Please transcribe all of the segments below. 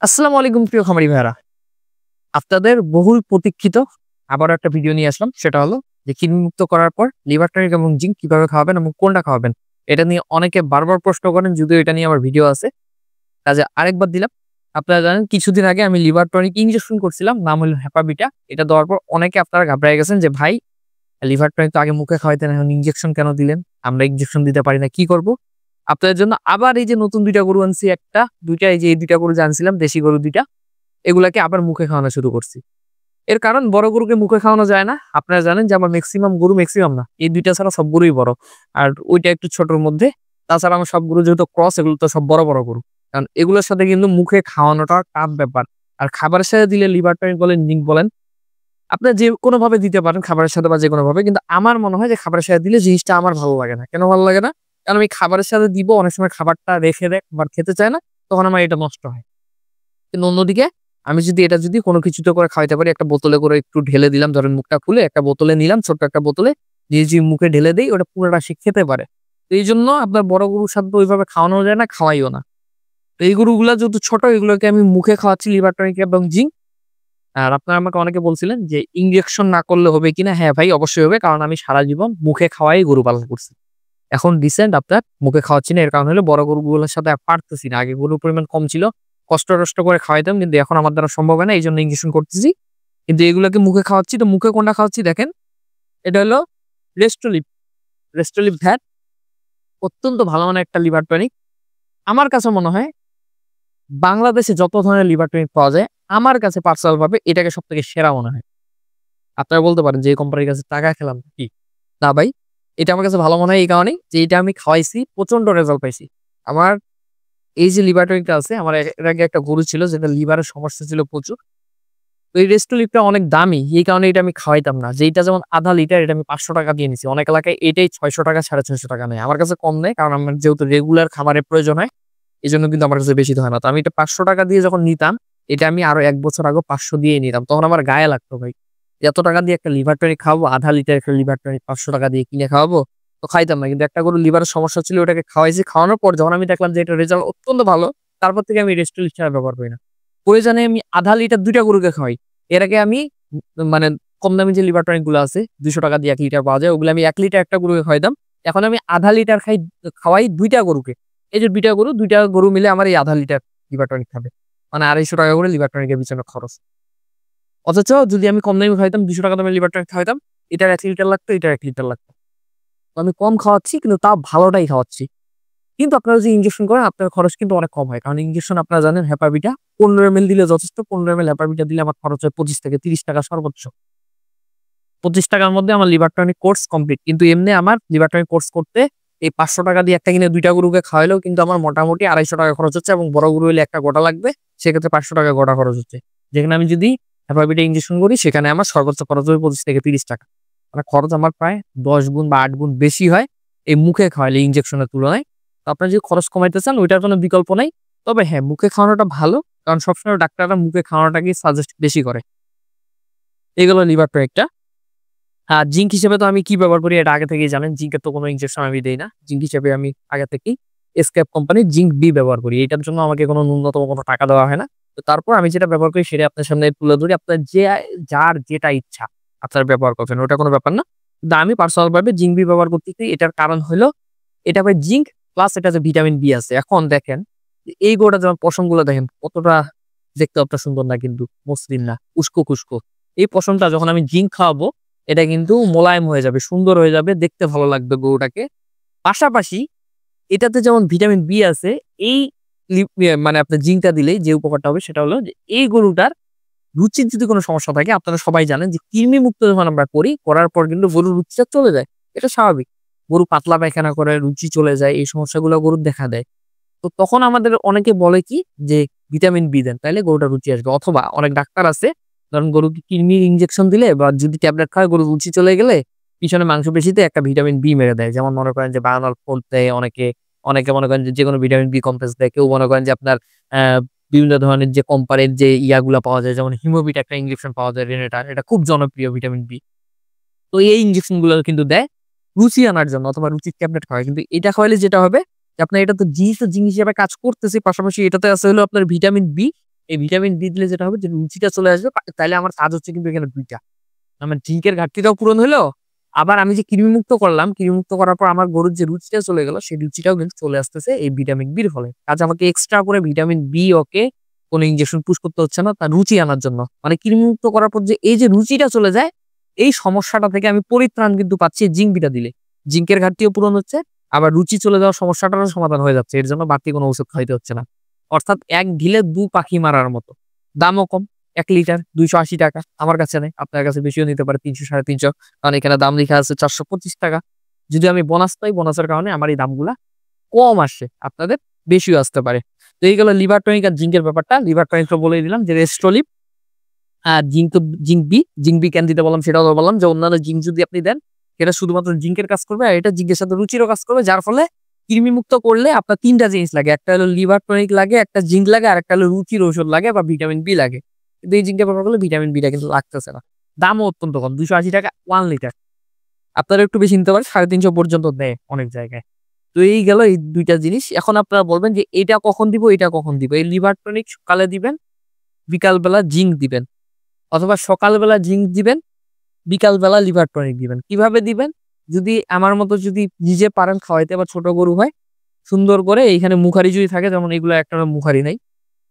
আসসালামু আলাইকুম প্রিয় খামারি ভাইরা। আপনাদের বহুল প্রতীক্ষিত আবারও একটা ভিডিও নিয়ে আসলাম। সেটা হলো যে কৃমিমুক্ত করার পর লিভার টনিক এবং জিঙ্ক কিভাবে খাওয়াবেন এবং কোনটা খাওয়াবেন। এটা নিয়ে অনেকে বারবার প্রশ্ন করেন, যদিও এটা নিয়ে আমার ভিডিও আছে। কাজে আরেকবার দিলাম। আপনারা জানেন কিছুদিন আগে আমি লিভার টনিক ইনজেকশন করছিলাম, নাম হলো হ্যাপাবিটা। এটা দেওয়ার পর অনেকে আপনারা ঘাবড়ায় গেছেন যে ভাই লিভার টনিক তো আগে মুখে খাওয়াইতেন, এখন ইনজেকশন কেন দিলেন? আমরা ইনজেকশন দিতে পারি না, কি করব? আপনাদের জন্য আবার এই যে নতুন ২ টা গরু আনছি, এই যে এই ২ টা গরু যে আনছিলাম দেশি গরু ২ টা, এগুলাকে আবার মুখে খাওয়ানো শুরু করছি। এর কারণ বড় গরুকে মুখে খাওয়ানো যায় না। আপনারা জানেন যে আমার মেক্সিমাম গরু, মেক্সিমাম না, এই ২ টা ছাড়া সব গরুই বড়। আর ওইটা একটু ছোটর মধ্যে। তাছাড়া আমার সব গরু যেহেতু ক্রস, এগুলো তো সব বড়, বড় গরু। কারণ এগুলোর সাথে কিন্তু মুখে খাওয়ানোটা টাফ ব্যাপার। আর খাবারের সাথে দিলে লিভার টনিক বলেন, জিঙ্ক বলেন, আপনারা যেকোনোভাবে দিতে পারেন, খাবারের সাথে বা যেকোনোভাবে। কিন্তু আমার মনে হয় যে খাবারের সাথে দিলে জিনিসটা আমার ভালো লাগে না। কেন ভালো লাগে না? কারণ আমি খাবারের সাথে দিব, অনেক সময় খাবারটা রেখে দেয়, খাবার খেতে চায় না, তখন আমার এটা নষ্ট হয়। কিন্তু অন্যদিকে আমি যদি এটা কোনো কিছুতে করে খাওয়াইতে পারি, একটা বোতলে করে একটু ঢেলে দিলাম, ধরেন মুখটা খুলে একটা বোতলে নিলাম, ছোট্ট একটা বোতলে দিয়ে যদি মুখে ঢেলে দেই, ওটা পুরোটা সে খেতে পারে। তো এইজন্য আপনার বড় গরুর সাথে তো ওইভাবে খাওয়ানো যায় না, খাওয়াইও না। তো এই গরুগুলা যেহেতু ছোট, এগুলোকে আমি মুখে খাওয়াচ্ছি লিভার টনিক এবং জিঙ্ক। আর আপনারা আমাকে অনেকে বলছিলেন যে ইনজেকশন না করলে হবে কিনা? হ্যাঁ ভাই, অবশ্যই হবে। কারণ আমি সারা জীবন মুখে খাওয়াই গরু পালন করছি। এখন রিসেন্ট আপনার মুখে খাওয়াচ্ছি না। এর কারণ হলো বড় গরুগুলোর সাথে আর পারতেছি না। আগে গরুর পরিমাণ কম ছিল। কষ্ট-টষ্ট করে খাওয়াইতাম, কিন্তু এখন আমার দ্বারা সম্ভব হয় না। এইজন্য ইনজেকশন করতেছি। কিন্তু এগুলোকে মুখে খাওয়াচ্ছি। তো মুখে কোনটা খাওয়াচ্ছি দেখেন। এটা হলো রেস্টোলিভ। রেস্টোলিভ ভ্যাট অত্যন্ত ভালো মানের একটা লিভার টনিক। আমার কাছে মনে হয় বাংলাদেশে যত ধরনের লিভার টনিক পাওয়া যায়, আমার কাছে পার্সোনাল ভাবে এটাকে সবথেকে সেরা মনে হয়। আপনারা বলতে পারেন যে এই কোম্পানির কাছে টাকা খেলাম কি? না ভাই, এটা আমার কাছে ভালো মনে হয় এই কারণেই যে এটা আমি খাওয়াইছি, প্রচন্ড রেজাল্ট পাইছি। আমার এই যে লিভার টনিকটা আছে, আমার এর আগে একটা গরু ছিল যেটা লিভারের সমস্যা ছিল প্রচুর। তো এই রেস্টোলিভটা অনেক দামি, এই কারণে এটা আমি খাওয়াইতাম না। যেইটা যেমন আধা লিটার, এটা আমি ৳৫০০ দিয়ে নিছি। অনেক এলাকায় এটাই ৳৬০০, ৳৬৫০ নেয়। আমার কাছে কম নেয়, কারণ আমার যেহেতু রেগুলার খাবারের প্রয়োজন হয়, এজন্য কিন্তু আমার কাছে বেশি হয় না। তো আমি এটা ৳৫০০ দিয়ে যখন নিতাম, এটা আমি আরো ১ বছর আগে ৫০০ দিয়েই নিতাম। তখন আমার গায়ে লাগতো ভাই। এত টাকা দিয়ে একটা লিভার টনিক খাওয়াবো, আধা লিটার একটা লিভার টনিক ৳৫০০ দিয়ে কিনে খাওয়াবো? তো খাইতাম না। কিন্তু একটা গরুর লিভারের সমস্যা ছিল, ওটাকে খাওয়াইছি। খাওয়ানোর পর যখন আমি দেখলাম যে এটার রেজাল্ট অত্যন্ত ভালো, তারপর থেকে আমি রেস্টোলিভ ছাড়া ব্যবহার করি না। প্রয়োজনে আমি আধা লিটার ২ টা গরুকে খাওয়াই। এর আগে আমি মানে কম দামি যে লিভার টনিক গুলো আছে, ৳২০০ দিয়ে ১ লিটার পাওয়া যায়, ওগুলো আমি ১ লিটার একটা গরুকে খাওয়াইতাম। এখন আমি আধা লিটার খাওয়াই ২ টা গরুকে। এই যে ২ টা গরু মিলে আমার এই আধা লিটার লিভার টনিক খাবে। মানে ৳২৫০ করে লিভার টনিকের পিছনে খরচ। অথচ যদি আমি কম দামি খাওয়াইতাম, ৳২০০ দামের লিভার টনিক খাওয়াইতাম, এটার ১ লিটার লাগতো, এটার ১ লিটার লাগতো। তো আমি কম খাওয়াচ্ছি, কিন্তু তাও ভালোটাই খাওয়াচ্ছি। কিন্তু আপনারা যদি ইনজেকশন করেন, আপনার খরচ কিন্তু অনেক কম হয়। কারণ ইনজেকশন আপনারা জানেন হ্যাপাবিটা ১৫ এমএল দিলে যথেষ্ট। ১৫ এমএল হ্যাপাবিটা দিলে আমার খরচ হয় ৳২৫ থেকে ৳৩০ সর্বোচ্চ। ৳২৫ র মধ্যে আমার লিভার টনিক কোর্স কমপ্লিট। কিন্তু এমনি আমার লিভার টনিক কোর্স করতে এই ৳৫০০ দিয়ে একটা কিনে ২ টা গরুকে খাওয়াইলেও কিন্তু আমার মোটামুটি ৳২৫০ খরচ হচ্ছে, এবং বড় গরু হইলে একটা গোটা লাগবে। সেক্ষেত্রে ৳৫০০ গোটা খরচ হচ্ছে। যেখানে আমি যদি হ্যাপাবিটা ইনজেকশন করি, সেখানে আমার সর্বোচ্চ খরচ হবে ৳২৫ থেকে ৳৩০। মানে খরচ আমার প্রায় ১০ গুণ বা ৮ গুণ বেশি হয় এই মুখে খাওয়াইলে ইনজেকশনের তুলনায়। তো আপনারা যদি খরচ কমাইতে চান, ওইটার কোনো বিকল্প নাই। তবে হ্যাঁ, মুখে খাওয়ানোটা ভালো। কারণ সবসময় ডাক্তাররা মুখে খাওয়ানোটাকেই সাজেস্ট বেশি করে। এগুলো লিভার টনিকটা। আর জিঙ্ক হিসেবে তো আমি কি ব্যবহার করি এটা আগে থেকেই জানেন। জিঙ্কের তো কোনো ইনজেকশন আমি দেই না। জিঙ্ক হিসেবে আমি আগে থেকেই এসকেপ কোম্পানির জিঙ্ক বি ব্যবহার করি। এটার জন্য আমাকে কোনো ন্যূনতম কোনো টাকা দেওয়া হয় না। তো তারপর আমি যেটা ব্যবহার করি সেটা আপনার সামনে তুলে ধরি। আপনার যার যেটা ইচ্ছা আপনার ব্যবহার করবেন, ওটা কোনো ব্যাপার না। কিন্তু আমি পার্সোনাল ভাবে জিঙ্ক বি ব্যবহার করতেছি। এটার কারণ হলো এটা ভাই জিঙ্ক প্লাস এটাতে ভিটামিন বি আছে। এখন দেখেন যে এই গরুটা যেমন পশমগুলো দেখেন কতটা দেখতে অতটা সুন্দর না, কিন্তু মসৃণ না, উস্কো। এই পশমটা যখন আমি জিঙ্ক খাওয়াবো, এটা কিন্তু মোলায়েম হয়ে যাবে, সুন্দর হয়ে যাবে, দেখতে ভালো লাগবে গরুটাকে। পাশাপাশি এটাতে যেমন ভিটামিন বি আছে, এই মানে আপনার জিঙ্কটা দিলেই যে উপকারটা হবে সেটা হলো যে এই গরুটার রুচির যদি কোনো সমস্যা থাকে, আপনারা সবাই জানেন যে কৃমি মুক্ত যখন আমরা করার পর কিন্তু গরুর রুচিটা চলে যায়। এটা স্বাভাবিক। গরু পাতলা পায়খানা করে, রুচি চলে যায়। এই সমস্যাগুলো গরুর দেখা দেয়। তো তখন আমাদের অনেকে বলে কি যে ভিটামিন বি দেন, তাইলে গরুটার রুচি আসবে। অথবা অনেক ডাক্তার আছে, ধরেন গরুকে কৃমির ইনজেকশন দিলে বা যদি ট্যাবলেট খায়, গরুর রুচি চলে গেলে পিছনে মাংসপেশিতে একটা ভিটামিন বি মেরে দেয়। যেমন মনে করেন যে বায়োনল ফোল্ট দেয় অনেকে, অনেকে মনে করেন যে যেকোনো ভিটামিন বি কমপ্লেক্স দেয়। কেউ মনে করেন যে আপনার বিভিন্ন ধরনের যে কোম্পানির যে ইয়াগুলা পাওয়া যায়, যেমন হিমোবিট একটা ইনজেকশন পাওয়া যায় রেনেটার, এটা খুব জনপ্রিয় ভিটামিন বি। তো এই ইনজেকশন গুলো কিন্তু দেয় রুচি আনার জন্য, অথবা রুচির ট্যাবলেট খাওয়ায়। কিন্তু এটা খাওয়াইলে যেটা হবে যে আপনার এটা তো জিনিস হিসেবে কাজ করতেছে, পাশাপাশি এটাতে আছে হলো আপনার ভিটামিন বি, এই ভিটামিন বি দিলে যেটা হবে যে রুচিটা চলে আসবে। তাইলে আমার কাজ হচ্ছে কিন্তু এখানে ২ টা। আমার জিঙ্কের ঘাটতিটাও পূরণ হইলো। আবার আমি যে কৃমিমুক্ত করলাম, কৃমিমুক্ত করার পর আমার গরুর যে রুচিটা চলে গেল, সেই রুচিটাও কিন্তু চলে আসতেছে এই ভিটামিন বির ফলে। কাজে আমাকে এক্সট্রা করে ভিটামিন বি ওকে কোনো ইনজেকশন পুশ করতে হচ্ছে না তার রুচি আনার জন্য। মানে কৃমিমুক্ত করার পর যে এই যে রুচিটা চলে যায়, এই সমস্যাটা থেকে আমি পরিত্রাণ কিন্তু পাচ্ছি জিঙ্ক বিটা দিলে। জিঙ্কের ঘাটতিও পূরণ হচ্ছে, আবার রুচি চলে যাওয়ার সমস্যাটারও সমাধান হয়ে যাচ্ছে। এর জন্য বাড়তি কোনো ওষুধ খাইতে হচ্ছে না। অর্থাৎ এক ঢিলে ২ পাখি মারার মতো। দামও কম। ১ লিটার ৳২৮০ আমার কাছে নেই। আপনার কাছে বেশিও নিতে পারে ৩০০ ৩৫০। কারণ এখানে দাম লেখা আছে ৳৪২৫। যদি আমি বোনাস পাই, বোনাসের কারণে আমার এই দামগুলা কম আসে। আপনাদের বেশিও আসতে পারে। তো এই গেল লিভার টনিক আর জিঙ্কের ব্যাপারটা। লিভার টনিক তো বলেই দিলাম যে রেস্টোলিভ। আর জিঙ্ক বি কেন দিতে বললাম সেটাও তো বললাম যে অন্যান্য জিঙ্ক যদি আপনি দেন, সেটা শুধুমাত্র জিঙ্কের কাজ করবে আর এটা জিঙ্কের সাথে রুচিরও কাজ করবে। যার ফলে কৃমিমুক্ত করলে আপনার ৩ টা জিনিস লাগে। একটা হলো লিভার টনিক লাগে, একটা জিঙ্ক লাগে, আরেকটা হলো রুচির ঔষধ লাগে বা ভিটামিন বি লাগে। কিন্তু এই জিঙ্কের ব্যাপার হলো ভিটামিন বিটা কিন্তু লাগতেছে না। দামও অত্যন্ত কম। ৳২৮০ 1 লিটার। আপনারা একটু বেশি নিতে পারেন, ৩৫০ পর্যন্ত দেয় অনেক জায়গায়। তো এই গেল এই ২ টা জিনিস। এখন আপনারা বলবেন যে এটা কখন দিব, এটা কখন দিব? এই লিভার টনিক সকালে দিবেন, বিকালবেলা জিঙ্ক দিবেন। অথবা সকালবেলা জিঙ্ক দিবেন, বিকালবেলা লিভার টনিক দিবেন। কিভাবে দিবেন? যদি আমার মতো যদি নিজে পারেন খাওয়াইতে বা ছোট গরু হয়, সুন্দর করে এইখানে মুখারি যদি থাকে, যেমন এগুলো একটারও মুখারি নাই।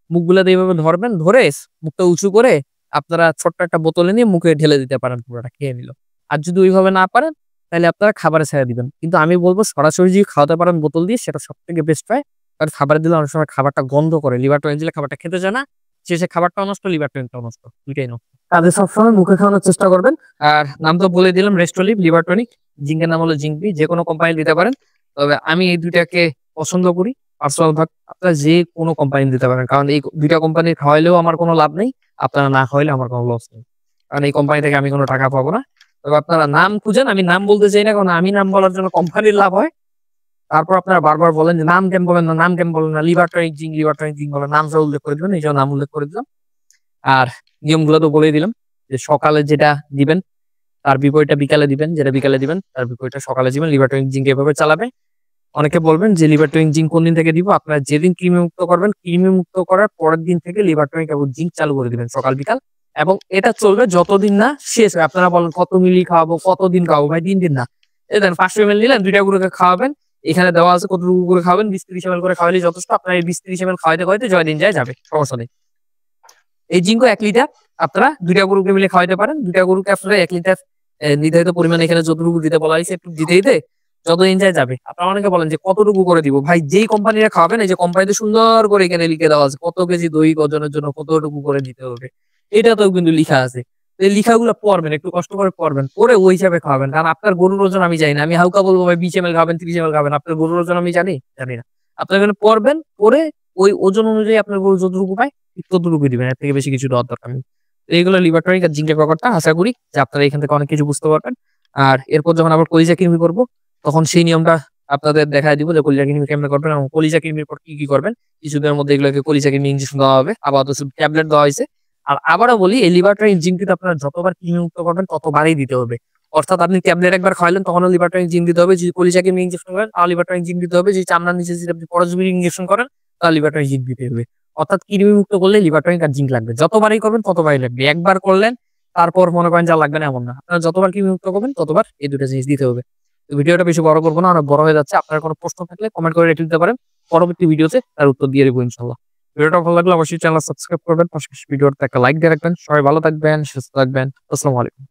মুখগুলাতে এইভাবে ধরবেন, ধরে মুখটা উঁচু করে আপনারা ছোট্ট একটা বোতলে নিয়ে মুখে ঢেলে দিতে পারেন, পুরোটা খেয়ে নিল। আর যদি ওইভাবে না পারেন, তাহলে আপনারা খাবারে ছেড়ে দিবেন। কিন্তু আমি বলব সরাসরি যদি খাওয়াতে পারেন বোতল দিয়ে, সেটা সবথেকে বেস্ট হয়। কারণ খাবারে দিলে অনেক সময় খাবারটা গন্ধ করে। লিভার টনিক দিলে খাবারটা খেতে চায় না। শেষে খাবারটাও নষ্ট, লিভার টনিকটাও নষ্ট। ২ টাই নষ্ট। তাদের সবসময় মুখে খাওয়ানোর চেষ্টা করবেন। আর নাম তো বলে দিলাম রেস্টোলিভ, লিভার টনিক। জিঙ্কের নাম হলো জিঙ্ক বি। যেকোনো কোম্পানি দিতে পারেন। তবে আমি এই ২ টাকে পছন্দ করি। পার্সোনাল ভাগ আপনারা যে কোনো কোম্পানি দিতে পারেন। কারণ এই ২ টা কোম্পানির খাওয়াইলেও আমার কোনো লাভ নেই। আপনারা না খাওয়াইলে আমার কোনো লস নেই। কারণ এই কোম্পানি থেকে আমি কোনো টাকা পাবো না। তবে আপনারা নাম খুঁজেন, আমি নাম বলতে চাই না। কারণ আমি নাম বলার জন্য কোম্পানির লাভ হয়। তারপর আপনারা বারবার বলেন যে নাম কেন বলেন না, নাম কেন বলেন না? লিভার টনিক জিঙ্ক বলেন। নামটা উল্লেখ করে দিবেন। এইজন্য নাম উল্লেখ করে দিলাম। আর নিয়মগুলো তো বলেই দিলাম যে সকালে যেটা দিবেন তার বিপরীতটা বিকালে দিবেন, যেটা বিকালে দিবেন তার বিপরীতটা সকালে দিবেন। লিভার টনিক জিঙ্ক এভাবে চালাবে। অনেকে বলবেন যে লিভার টনিক জিঙ্ক কোন দিন থেকে দিব? আপনারা যেদিন কৃমিমুক্ত করবেন, কৃমিমুক্ত করার পরের দিন থেকে লিভার টনিক এবং জিঙ্ক চালু করে দিবেন সকাল বিকাল। এবং এটা চলবে যতদিন না শেষ হয়। আপনারা বলেন কত মিলি খাওয়াবো, কতদিন খাওয়াবো? ভাই ৩ দিন না। এই দেন ৫০০ ml নিলেন, ২ টা গরুকে খাওয়াবেন। এখানে দেওয়া আছে কতটুকু করে খাওয়াবেন, ২০-৩০ ml করে খাওয়ালেই যথেষ্ট। আপনার এই ২০-৩০ ml খাওয়াইতে খাওয়াইতে জয় দিন যায় যাবে। সমস্যা নেই। এই জিঙ্কও ১ লিটার আপনারা ২ টা গরুকে মিলে খাওয়াইতে পারেন। ২ টা গরুকে আপনারা ১ লিটার নির্ধারিত পরিমাণে এখানে যতটুকু দিতে বলা হয়েছে একটু দিতে যতদিন যায় যাবে। আপনারা অনেকে বলেন যে কতটুকু করে দিব? ভাই যেই কোম্পানিরা খাওয়াবেন, এই যে কোম্পানিতে সুন্দর করে এখানে লিখে দেওয়া আছে কত কেজি দৈহিক ওজনের জন্য কতটুকু করে দিতে হবে। এটাতেও কিন্তু লিখা আছে। এই লিখাগুলো পড়বেন, একটু কষ্ট করে পড়বেন। পড়ে ওই হিসাবে খাওয়াবেন। কারণ আপনার গরুর ওজন আমি জানি না। আমি হালকা বলবো ভাই ২০ ml খাবেন, ৩০ ml খাবেন। আপনার গরুর ওজন আমি জানি? জানি না। আপনারা এখানে পড়বেন, পড়ে ওই ওজন অনুযায়ী আপনার গরু যতটুকু পায় ঠিক ততটুকুই দিবেন। এর থেকে বেশি কিছু দেওয়ার দরকার নেই। তো এইগুলো লিভার টনিক আর জিঙ্কের ব্যাপারটা আশা করি যে আপনারা এখান থেকে অনেক কিছু বুঝতে পারবেন। আর এরপর যখন আবার কলিজা কৃমি করব, তখন সেই নিয়মটা আপনাদের দেখায় দিব যে কলিজা কৃমি কেমনে করবেন এবং কলিজা কৃমির পর কি করবেন। কিছুদিনের মধ্যে এগুলোকে কলিজা কৃমি ইনজেকশন দেওয়া হবে। আপাতত ট্যাবলেট দেওয়া হয়েছে। আর আবারও বলি এই লিভার টনিক জিঙ্ক কিন্তু আপনারা যতবার কৃমিমুক্ত করবেন ততবারই দিতে হবে। অর্থাৎ আপনি ট্যাবলেট একবার খাওয়াইলেন তখনও লিভার টনিক জিঙ্ক দিতে হবে। যদি কলিজা কৃমি ইনজেকশন করেন তাহলে লিভার টনিক জিঙ্ক দিতে হবে। যদি চামড়ার নিচে যদি আপনি পরজীবী ইনজেকশন করেন তাহলে লিভার টনিক জিঙ্ক দিতে হবে। অর্থাৎ কৃমিমুক্ত করলে লিভার টনিক আর জিঙ্ক লাগবে। যতবারই করবেন ততবারই লাগবে। একবার করলেন তারপর মনে করেন যা লাগবে না এমন না। আপনারা যতবার কৃমিমুক্ত করবেন ততবার এই ২ টা জিনিস দিতে হবে। তো ভিডিওটা বেশি বড় করব না, অনেক বড় হয়ে যাচ্ছে। আপনার কোনো প্রশ্ন থাকলে কমেন্ট করে রেখে দিতে পারেন। পরবর্তী ভিডিওতে তার উত্তর দিয়ে দেব ইনশাআল্লাহ। ভিডিওটা ভালো লাগলে অবশ্যই চ্যানেল সাবস্ক্রাইব করবেন। পাশাপাশি ভিডিওতে একটা লাইক দিয়ে রাখবেন। সবাই ভালো থাকবেন, সুস্থ থাকবেন। আসসালামু আলাইকুম।